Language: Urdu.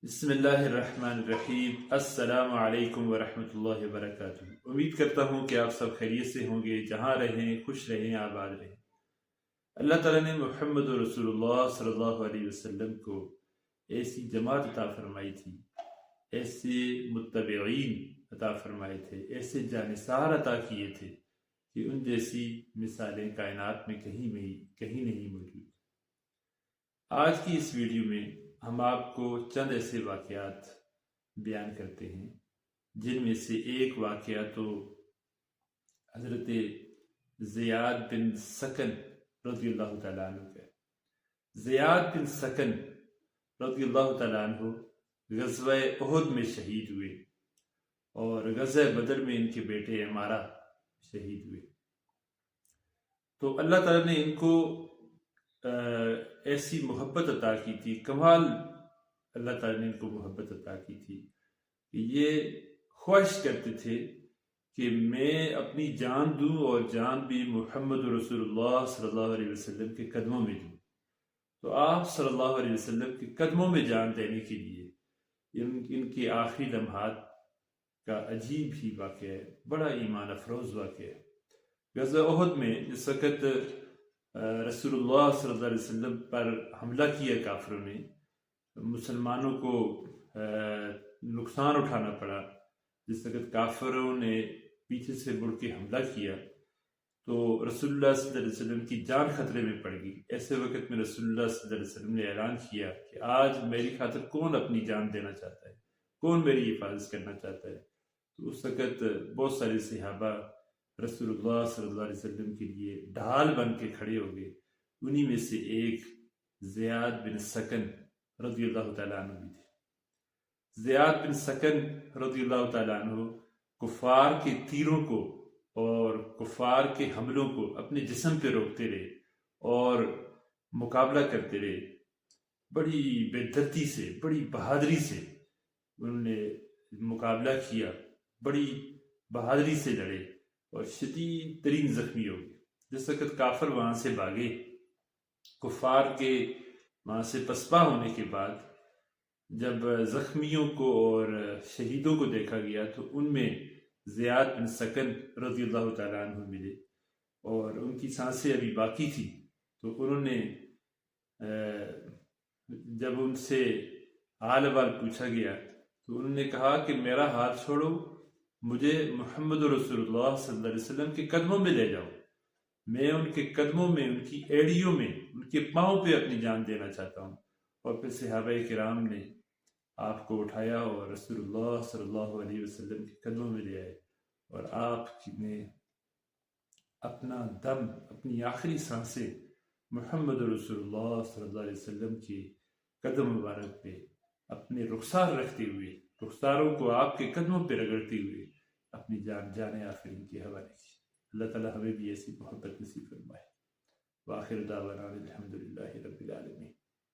بسم اللہ الرحمن الرحیم۔ السلام علیکم ورحمۃ اللہ وبرکاتہ۔ امید کرتا ہوں کہ آپ سب خیریت سے ہوں گے، جہاں رہیں خوش رہیں آباد رہیں۔ اللہ تعالیٰ نے محمد رسول اللہ صلی اللہ علیہ وسلم کو ایسی جماعت عطا فرمائی تھی، ایسے متبعین عطا فرمائے تھے، ایسے جانثار عطا کیے تھے کہ ان جیسی مثالیں کائنات میں کہیں نہیں موجود۔ آج کی اس ویڈیو میں ہم آپ کو چند ایسے واقعات بیان کرتے ہیں جن میں سے ایک واقعہ تو حضرت زیاد بن سکن رضی اللہ تعالیٰ عنہ کا ہے۔ زیاد بن سکن رضی اللہ تعالیٰ عنہ غزوہ احد میں شہید ہوئے اور غزوہ بدر میں ان کے بیٹے عمارہ شہید ہوئے۔ تو اللہ تعالیٰ نے ان کو ایسی محبت عطا کی تھی، کمال اللہ تعالیٰ نے ان کو محبت عطا کی تھی کہ یہ خواہش کرتے تھے کہ میں اپنی جان دوں اور جان بھی محمد رسول اللہ صلی اللہ علیہ وسلم کے قدموں میں دوں۔ تو آپ صلی اللہ علیہ وسلم کے قدموں میں جان دینے کے لیے ان کے آخری لمحات کا عجیب ہی واقعہ ہے، بڑا ایمان افروز واقعہ ہے۔ غزوہ احد میں جس وقت رسول اللہ صلی اللہ علیہ وسلم پر حملہ کیا کافروں نے، مسلمانوں کو نقصان اٹھانا پڑا، جس وقت کافروں نے پیچھے سے مڑ کے حملہ کیا تو رسول اللہ صلی اللہ علیہ وسلم کی جان خطرے میں پڑ گئی۔ ایسے وقت میں رسول اللہ صلی اللہ علیہ وسلم نے اعلان کیا کہ آج میری خاطر کون اپنی جان دینا چاہتا ہے، کون میری حفاظت کرنا چاہتا ہے۔ تو اس وقت بہت سارے صحابہ رسول اللہ صلی اللہ علیہ وسلم کے لیے ڈھال بن کے کھڑے ہو گئے۔ انہی میں سے ایک زیاد بن سکن رضی اللہ تعالیٰ عنہ بھی تھے۔ زیاد بن سکن رضی اللہ تعالیٰ عنہ کفار کے تیروں کو اور کفار کے حملوں کو اپنے جسم پہ روکتے رہے اور مقابلہ کرتے رہے۔ بڑی بے دردی سے، بڑی بہادری سے انہوں نے مقابلہ کیا، بڑی بہادری سے لڑے اور شدید ترین زخمی ہو گئے۔ جس وقت کافر وہاں سے بھاگے، کفار کے وہاں سے پسپا ہونے کے بعد جب زخمیوں کو اور شہیدوں کو دیکھا گیا تو ان میں زیاد بن سکن رضی اللہ تعالیٰ عنہ ملے اور ان کی سانسیں ابھی باقی تھی۔ تو انہوں نے جب ان سے حال احوال پوچھا گیا تو انہوں نے کہا کہ میرا ہاتھ چھوڑو، مجھے محمد رسول اللہ صلی اللہ علیہ وسلم کے قدموں میں لے جاؤ، میں ان کے قدموں میں، ان کی ایڑیوں میں، ان کے پاؤں پہ اپنی جان دینا چاہتا ہوں۔ اور پھر صحابہ کرام نے آپ کو اٹھایا اور رسول اللہ صلی اللہ علیہ وسلم کے قدموں میں لے آئے اور آپ نے اپنا دم، اپنی آخری سانسیں محمد رسول اللہ صلی اللہ علیہ وسلم کے قدم مبارک پہ اپنے رخسار رکھتے ہوئے، رخساروں کو آپ کے قدموں پہ رگڑتے ہوئے اپنی جان آفرین کے حوالے کی۔ اللہ تعالیٰ ہمیں بھی ایسی محبت نصیب فرمائے۔ وآخر دعوانا الحمدللہ رب العالمین۔